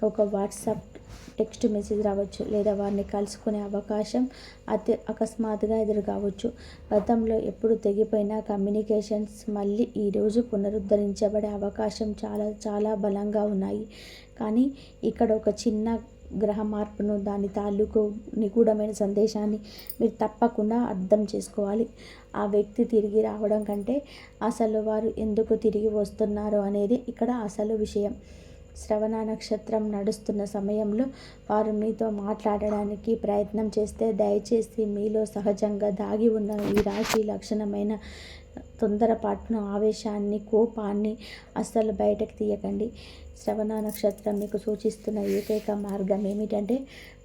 Speaker 1: ఒక వాట్సాప్ టెక్స్ట్ మెసేజ్ రావచ్చు, లేదా వారిని కలుసుకునే అవకాశం అకస్మాత్తుగా ఎదురు కావచ్చు. గతంలో ఎప్పుడు తెగిపోయిన కమ్యూనికేషన్స్ మళ్ళీ ఈరోజు పునరుద్ధరించబడే అవకాశం చాలా చాలా బలంగా ఉన్నాయి. కానీ ఇక్కడ ఒక చిన్న గ్రహ మార్పును, దాని తాలూకు నిగూఢమైన సందేశాన్ని మీరు తప్పకుండా అర్థం చేసుకోవాలి. ఆ వ్యక్తి తిరిగి రావడం కంటే అసలు వారు ఎందుకు తిరిగి వస్తున్నారో అనేది ఇక్కడ అసలు విషయం. శ్రవణ నక్షత్రం నడుస్తున్న సమయంలో వారు మీతో మాట్లాడడానికి ప్రయత్నం చేస్తే దయచేసి మీలో సహజంగా దాగి ఉన్న ఈ రాశి లక్షణమైన తొందరపాటును, ఆవేశాన్ని, కోపాన్ని అస్సలు బయటకు తీయకండి. శ్రవణ నక్షత్రం మీకు సూచిస్తున్న ఏకైక మార్గం ఏమిటంటే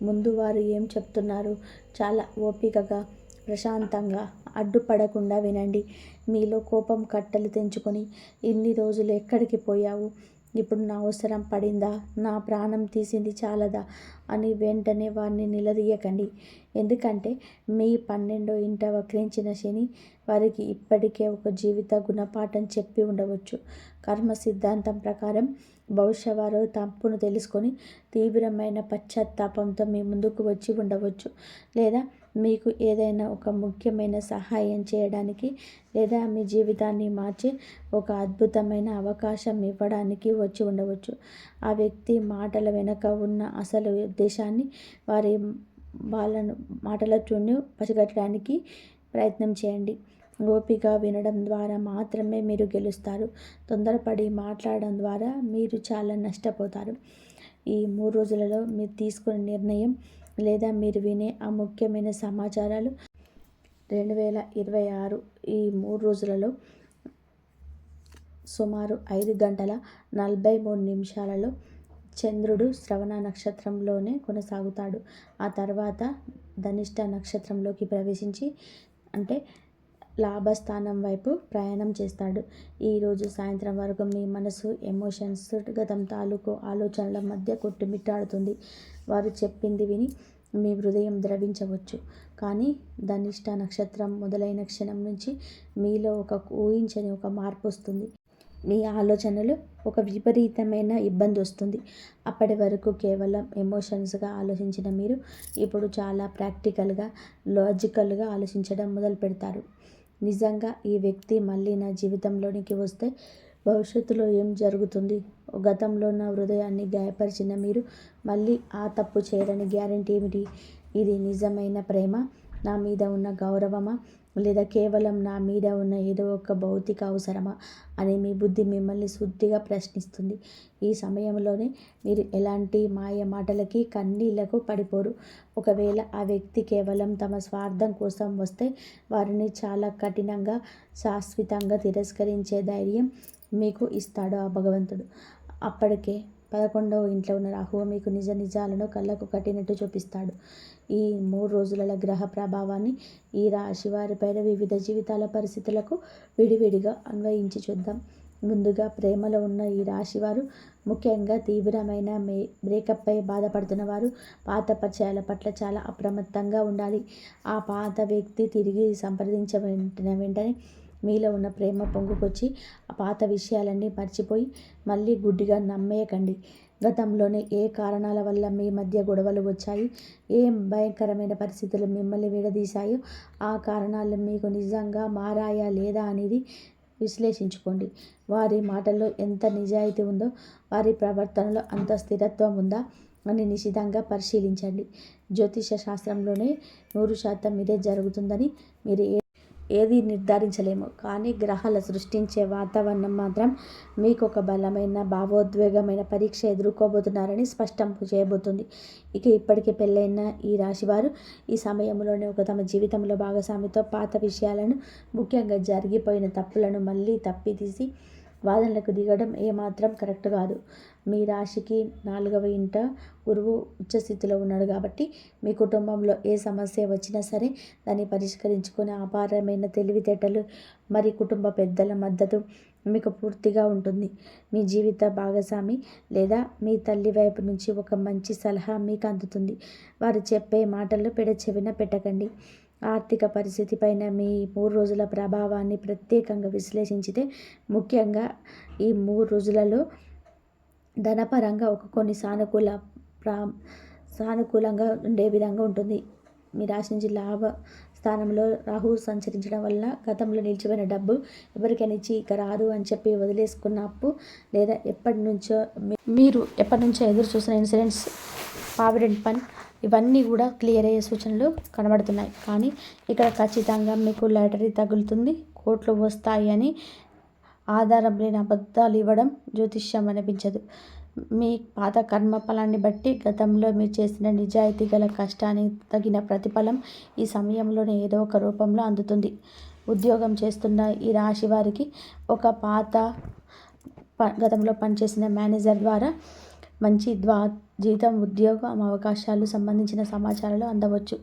Speaker 1: ముందు వారు ఏం చెప్తున్నారు చాలా ఓపికగా, ప్రశాంతంగా, అడ్డుపడకుండా వినండి. మీలో కోపం కట్టలు తెంచుకొని ఇన్ని రోజులు ఎక్కడికి పోయావు, ఇప్పుడు నా అవసరం పడిందా, నా ప్రాణం తీసింది చాలదా అని వెంటనే వారిని నిలదీయకండి. ఎందుకంటే మీ 12వ ఇంట వక్రించిన శని వారికి ఇప్పటికే ఒక జీవిత గుణపాఠం చెప్పి ఉండవచ్చు. కర్మ సిద్ధాంతం ప్రకారం బహుశా వారు తప్పును తెలుసుకొని తీవ్రమైన పశ్చాత్తాపంతో మీ ముందుకు వచ్చి ఉండవచ్చు, లేదా మీకు ఏదైనా ఒక ముఖ్యమైన సహాయం చేయడానికి, లేదా మీ జీవితాన్ని మార్చే ఒక అద్భుతమైన అవకాశం ఇవ్వడానికి వచ్చి ఉండవచ్చు. ఆ వ్యక్తి మాటల వెనుక ఉన్న అసలు ఉద్దేశాన్ని, వాళ్ళను మాటలతోనే పసిగట్టడానికి ప్రయత్నం చేయండి. ఓపిక వినడం ద్వారా మాత్రమే మీరు గెలుస్తారు. తొందరపడి మాట్లాడడం ద్వారా మీరు చాలా నష్టపోతారు. ఈ 3 రోజులలో మీరు తీసుకునే నిర్ణయం లేదా మీరు వినే ఆ ముఖ్యమైన సమాచారాలు 2026 ఈ 3 రోజులలో సుమారు 5:43 చంద్రుడు శ్రవణ నక్షత్రంలోనే కొనసాగుతాడు. ఆ తర్వాత ధనిష్ట నక్షత్రంలోకి ప్రవేశించి అంటే లాభస్థానం వైపు ప్రయాణం చేస్తాడు. ఈరోజు సాయంత్రం వరకు మీ మనసు, ఎమోషన్స్, గతం తాలూకు ఆలోచనల మధ్య కొట్టుమిట్టాడుతుంది. వారు చెప్పింది విని మీ హృదయం ద్రవించవచ్చు. కానీ ధనిష్ట నక్షత్రం మొదలైన క్షణం నుంచి మీలో ఒక ఊహించని ఒక మార్పు వస్తుంది. మీ ఆలోచనలు ఒక విపరీతమైన ఇబ్బంది వస్తుంది. అప్పటి వరకు కేవలం ఎమోషన్స్గా ఆలోచించిన మీరు ఇప్పుడు చాలా ప్రాక్టికల్గా, లాజికల్గా ఆలోచించడం మొదలు పెడతారు. నిజంగా ఈ వ్యక్తి మళ్ళీ నా జీవితంలోనికి వస్తే భవిష్యత్తులో ఏం జరుగుతుంది? గతంలో నా హృదయాన్ని గాయపరిచిన మీరు మళ్ళీ ఆ తప్పు చేయరని గ్యారెంటీ ఏమిటి? ఇది నిజమైన ప్రేమ, నా మీద ఉన్న గౌరవమా, లేదా కేవలం నా మీద ఉన్న ఏదో ఒక భౌతిక అవసరమా అని మీ బుద్ధి మిమ్మల్ని శుద్ధిగా ప్రశ్నిస్తుంది. ఈ సమయంలోనే మీరు ఎలాంటి మాయ మాటలకి కన్నీళ్లకు పడిపోరు. ఒకవేళ ఆ వ్యక్తి కేవలం తమ స్వార్థం కోసం వస్తే వారిని చాలా కఠినంగా శాశ్వతంగా తిరస్కరించే ధైర్యం మీకు ఇస్తాడు ఆ భగవంతుడు. అప్పటికే 11వ ఇంట్లో ఉన్న రాహువు మీకు నిజ నిజాలను కళ్ళకు కట్టినట్టు చూపిస్తాడు. ఈ 3 రోజుల గ్రహ ప్రభావాన్ని ఈ రాశి వారిపైన వివిధ జీవితాల పరిస్థితులకు విడివిడిగా అన్వయించి చూద్దాం. ముందుగా ప్రేమలో ఉన్న ఈ రాశివారు, ముఖ్యంగా తీవ్రమైన బ్రేకప్పై బాధపడుతున్న వారు పాత పరిచయాల పట్ల చాలా అప్రమత్తంగా ఉండాలి. ఆ పాత వ్యక్తి తిరిగి వెంటనే మీలో ఉన్న ప్రేమ పొంగుకొచ్చి ఆ పాత విషయాలన్నీ మర్చిపోయి మళ్ళీ గుడ్డిగా నమ్మేయకండి. గతంలోనే ఏ కారణాల వల్ల మీ మధ్య గొడవలు వచ్చాయి, ఏం భయంకరమైన పరిస్థితులు మిమ్మల్ని విడదీశాయో, ఆ కారణాలు మీకు నిజంగా మారాయా లేదా అనేది విశ్లేషించుకోండి. వారి మాటల్లో ఎంత నిజాయితీ ఉందో, వారి ప్రవర్తనలో అంత స్థిరత్వం ఉందా అని నిశితంగా పరిశీలించండి. జ్యోతిష శాస్త్రంలోనే 100% ఇదే జరుగుతుందని మీరు ఏది నిర్ధారించలేము. కానీ గ్రహాలు సృష్టించే వాతావరణం మాత్రం మీకు ఒక బలమైన భావోద్వేగమైన పరీక్ష ఎదుర్కోబోతున్నారని స్పష్టం చేయబోతుంది. ఇక ఇప్పటికే పెళ్ళైన ఈ రాశివారు ఈ సమయంలోనే తమ జీవితంలో భాగస్వామితో పాత విషయాలను, ముఖ్యంగా జరిగిపోయిన తప్పులను మళ్ళీ తప్పితీసి వాదనలకు దిగడం ఏమాత్రం కరెక్ట్ కాదు. మీ రాశికి 4వ ఇంట గురువు ఉచ్చస్థితిలో ఉన్నాడు కాబట్టి మీ కుటుంబంలో ఏ సమస్య వచ్చినా సరే దాన్ని పరిష్కరించుకునే అపారమైన తెలివితేటలు మరి కుటుంబ పెద్దల మద్దతు మీకు పూర్తిగా ఉంటుంది. మీ జీవిత భాగస్వామి లేదా మీ తల్లి వైపు నుంచి ఒక మంచి సలహా మీకు అందుతుంది. వారు చెప్పే మాటలు పెడచెవిన పెట్టకండి. ఆర్థిక పరిస్థితి పైన మీ 3 రోజుల ప్రభావాన్ని ప్రత్యేకంగా విశ్లేషించితే, ముఖ్యంగా ఈ 3 రోజులలో ధనపరంగా కొన్ని సానుకూలంగా ఉండే విధంగా ఉంటుంది. మీ రాశి నుంచి లాభ స్థానంలో రాహువు సంచరించడం వల్ల గతంలో నిలిచిపోయిన డబ్బు ఎవరికైనా ఇచ్చి ఇక రాదు అని చెప్పి వదిలేసుకున్న అప్పు, లేదా మీరు ఎప్పటి నుంచో ఎదురు చూసిన ఇన్సూరెన్స్, ప్రావిడెంట్ ఫండ్, ఇవన్నీ కూడా క్లియర్ అయ్యే సూచనలు కనబడుతున్నాయి. కానీ ఇక్కడ ఖచ్చితంగా మీకు లాటరీ తగులుతుంది, కోట్లు వస్తాయి అని ఆధారం లేని అబద్ధాలు ఇవ్వడం జ్యోతిష్యం అనిపించదు. మీ పాత కర్మ ఫలాన్ని బట్టి గతంలో మీరు చేసిన నిజాయితీ గల కష్టానికి తగిన ప్రతిఫలం ఈ సమయంలోనే ఏదో ఒక రూపంలో అందుతుంది. ఉద్యోగం చేస్తున్న ఈ రాశి వారికి ఒక గతంలో పనిచేసిన మేనేజర్ ద్వారా మంచి జీతం, ఉద్యోగం అవకాశాలు సంబంధించిన సమాచారాలు అందవచ్చు.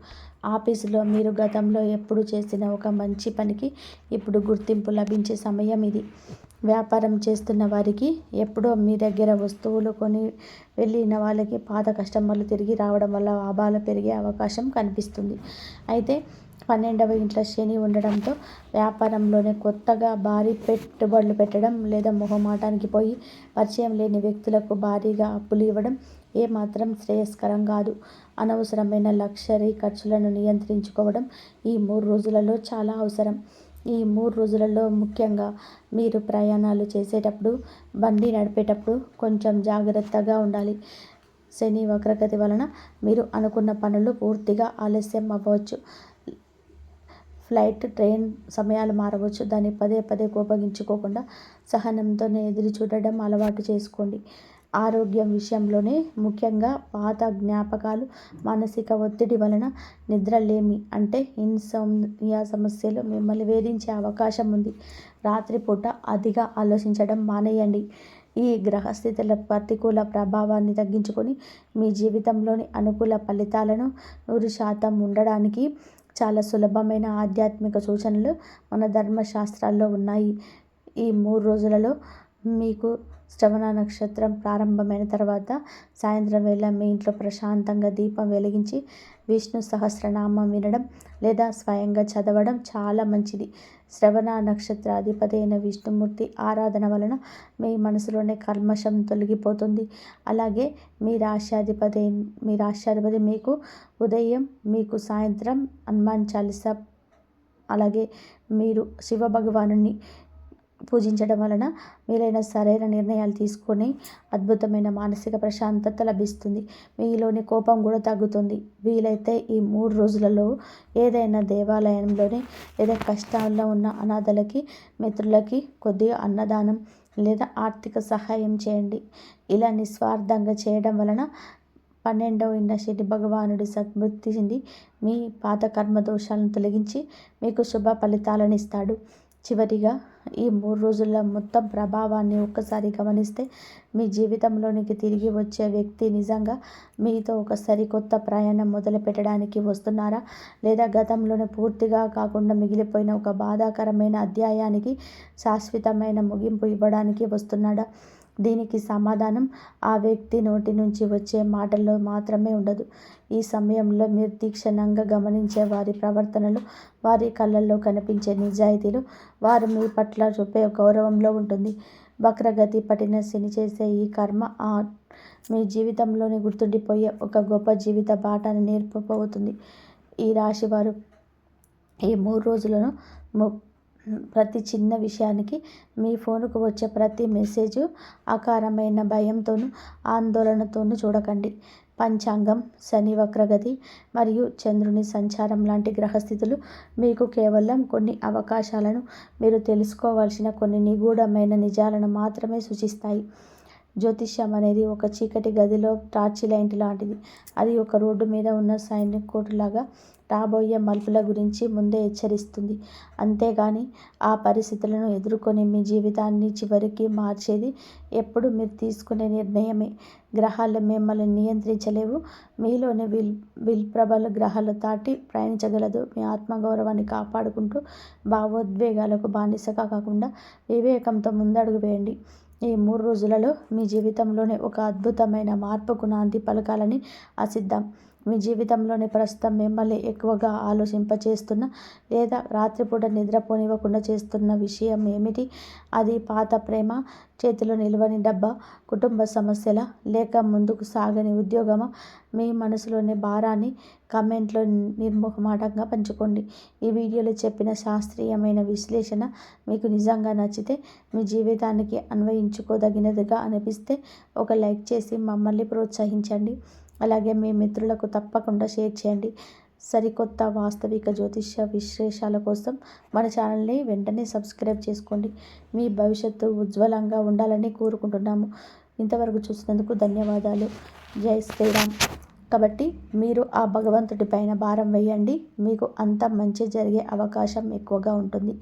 Speaker 1: ఆఫీసులో మీరు గతంలో ఎప్పుడు చేసిన ఒక మంచి పనికి ఇప్పుడు గుర్తింపు లభించే సమయం ఇది. వ్యాపారం చేస్తున్న వారికి, ఎప్పుడో మీ దగ్గర వస్తువులు కొని వెళ్ళిన వాళ్ళకి పాత కస్టమర్లు తిరిగి రావడం వల్ల లాభాలు పెరిగే అవకాశం కనిపిస్తుంది. అయితే 12వ ఇంట్లో శని ఉండడంతో వ్యాపారంలోనే కొత్తగా భారీ పెట్టుబడులు పెట్టడం లేదా మొహమాటానికి పోయి పరిచయం లేని వ్యక్తులకు భారీగా అప్పులు ఇవ్వడం ఏమాత్రం శ్రేయస్కరం కాదు. అనవసరమైన లగ్జరీ ఖర్చులను నియంత్రించుకోవడం ఈ 3 రోజులలో చాలా అవసరం. ఈ 3 రోజులలో ముఖ్యంగా మీరు ప్రయాణాలు చేసేటప్పుడు, బండి నడిపేటప్పుడు కొంచెం జాగ్రత్తగా ఉండాలి. శని వక్రగతి వలన మీరు అనుకున్న పనులు పూర్తిగా ఆలస్యం అవ్వచ్చు. ఫ్లైట్, ట్రైన్ సమయాలు మారవచ్చు. దాన్ని పదే కోపగించుకోకుండా సహనంతోనే ఎదురు చూడడం అలవాటు చేసుకోండి. ఆరోగ్యం విషయంలోనే ముఖ్యంగా పాత జ్ఞాపకాలు, మానసిక ఒత్తిడి వలన నిద్రలేమి అంటే ఇన్సోమ్నియా సమస్యలు మిమ్మల్ని వేధించే అవకాశం ఉంది. రాత్రిపూట అతిగా ఆలోచించడం మానేయండి. ఈ గ్రహస్థితుల ప్రతికూల ప్రభావాన్ని తగ్గించుకొని మీ జీవితంలోని అనుకూల ఫలితాలను 100% ఉండడానికి చాలా సులభమైన ఆధ్యాత్మిక సూచనలు మన ధర్మశాస్త్రాల్లో ఉన్నాయి. ఈ 3 రోజులలో మీకు శ్రవణ నక్షత్రం ప్రారంభమైన తర్వాత సాయంత్రం వేళ మీ ఇంట్లో ప్రశాంతంగా దీపం వెలిగించి విష్ణు సహస్రనామం వినడం లేదా స్వయంగా చదవడం చాలా మంచిది. శ్రవణ నక్షత్రాధిపతి అయిన విష్ణుమూర్తి ఆరాధన వలన మీ మనసులోనే కల్మషం తొలగిపోతుంది. అలాగే మీ రాష్ట్రాధిపతి మీకు ఉదయం, మీకు సాయంత్రం హనుమాన్ చాలీసా, అలాగే మీరు శివ భగవానుని పూజించడం వలన మీరైన సరైన నిర్ణయాలు తీసుకొని అద్భుతమైన మానసిక ప్రశాంతత లభిస్తుంది. మీలోని కోపం కూడా తగ్గుతుంది. వీలైతే ఈ 3 రోజులలో ఏదైనా దేవాలయంలోని లేదా కష్టాల్లో ఉన్న అనాథలకి, మిత్రులకి కొద్దిగా అన్నదానం లేదా ఆర్థిక సహాయం చేయండి. ఇలా నిస్వార్థంగా చేయడం వలన 12వ ఇంట శని భగవానుడి సంతృప్తి చెంది మీ పాత కర్మ దోషాలను తొలగించి మీకు శుభ ఫలితాలను ఇస్తాడు. చివరిగా ఈ 3 రోజుల మొత్తం ప్రభావాన్ని ఒక్కసారి గమనిస్తే మీ జీవితంలోనికి తిరిగి వచ్చే వ్యక్తి నిజంగా మీతో ఒక సరికొత్త ప్రయాణం మొదలు పెట్టడానికి వస్తున్నారా, లేదా గతంలోనే పూర్తిగా కాకుండా మిగిలిపోయిన ఒక బాధాకరమైన అధ్యాయానికి శాశ్వతమైన ముగింపు ఇవ్వడానికి వస్తున్నాడా? దీనికి సమాధానం ఆ వ్యక్తి నోటి నుంచి వచ్చే మాటల్లో మాత్రమే ఉండదు. ఈ సమయంలో మీరు తీక్షణంగా గమనించే వారి ప్రవర్తనలు, వారి కళ్ళల్లో కనిపించే నిజాయితీలు, వారు మీ పట్ల చూపే గౌరవంలో ఉంటుంది. వక్రగతి పట్టిన శని చేసే ఈ కర్మ మీ జీవితంలోని గుర్తుండిపోయే ఒక గొప్ప జీవిత బాటను నేర్పబోతుంది. ఈ రాశి వారు ఈ 3 రోజులను ప్రతి చిన్న విషయానికి మీ ఫోన్కు వచ్చే ప్రతి మెసేజ్ అకారమైన భయంతోనూ ఆందోళనతోనూ చూడకండి. పంచాంగం, శని వక్రగతి మరియు చంద్రుని సంచారం లాంటి గ్రహస్థితులు మీకు కేవలం కొన్ని అవకాశాలను, మీరు తెలుసుకోవాల్సిన కొన్ని నిగూఢమైన నిజాలను మాత్రమే సూచిస్తాయి. జ్యోతిష్యం అనేది ఒక చీకటి గదిలో టార్చి లైట్ లాంటిది. అది ఒక రోడ్డు మీద ఉన్న సైనికుడిలాగా రాబోయే మలుపుల గురించి ముందే హెచ్చరిస్తుంది. అంతేగాని ఆ పరిస్థితులను ఎదుర్కొని మీ జీవితాన్ని చివరికి మార్చేది ఎప్పుడు మీరు తీసుకునే నిర్ణయమే. గ్రహాలు మిమ్మల్ని నియంత్రించలేవు. మీలోని విల్ ప్రబల గ్రహాలు దాటి ప్రయాణించగలదు. మీ ఆత్మగౌరవాన్ని కాపాడుకుంటూ భావోద్వేగాలకు బానిసగా కాకుండా వివేకంతో ముందడుగు వేయండి. ఈ 3 రోజులలో మీ జీవితంలోనే ఒక అద్భుతమైన మార్పుకు నాంది పలకాలని ఆశిద్దాం. మీ జీవితంలోని ప్రస్తుతం మిమ్మల్ని ఎక్కువగా ఆలోచింపచేస్తున్న లేదా రాత్రిపూట నిద్రపోనివ్వకుండా చేస్తున్న విషయం ఏమిటి? అది పాత ప్రేమ, చేతిలో నిలవని డబ్బా, కుటుంబ సమస్యల, లేక ముందుకు సాగని ఉద్యోగమా? మీ మనసులోని భారాన్ని కామెంట్లో నిర్మోహమాటంగా పంచుకోండి. ఈ వీడియోలో చెప్పిన శాస్త్రీయమైన విశ్లేషణ మీకు నిజంగా నచ్చితే, మీ జీవితానికి అన్వయించుకోదగినదిగా అనిపిస్తే ఒక లైక్ చేసి మమ్మల్ని ప్రోత్సహించండి. అలాగే మీ మిత్రులకు తప్పకుండా షేర్ చేయండి. సరికొత్త వాస్తవిక జ్యోతిష్య విశ్లేషణల కోసం మన ఛానల్ని వెంటనే సబ్స్క్రైబ్ చేసుకోండి. మీ భవిష్యత్తు ఉజ్వలంగా ఉండాలని కోరుకుంటున్నాము. ఇంతవరకు చూసినందుకు ధన్యవాదాలు. జై శ్రీరామ్. కాబట్టి మీరు ఆ భగవంతుడి పైన భారం వేయండి. మీకు అంత మంచి జరిగే అవకాశం ఎక్కువగా ఉంటుంది.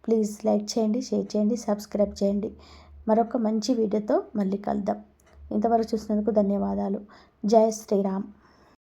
Speaker 1: ప్లీజ్ లైక్ చేయండి, షేర్ చేయండి, సబ్స్క్రైబ్ చేయండి. మరొక మంచి వీడియోతో మళ్ళీ కలుద్దాం. ఇంతవరకు చూసినందుకు ధన్యవాదాలు. జై శ్రీరామ్.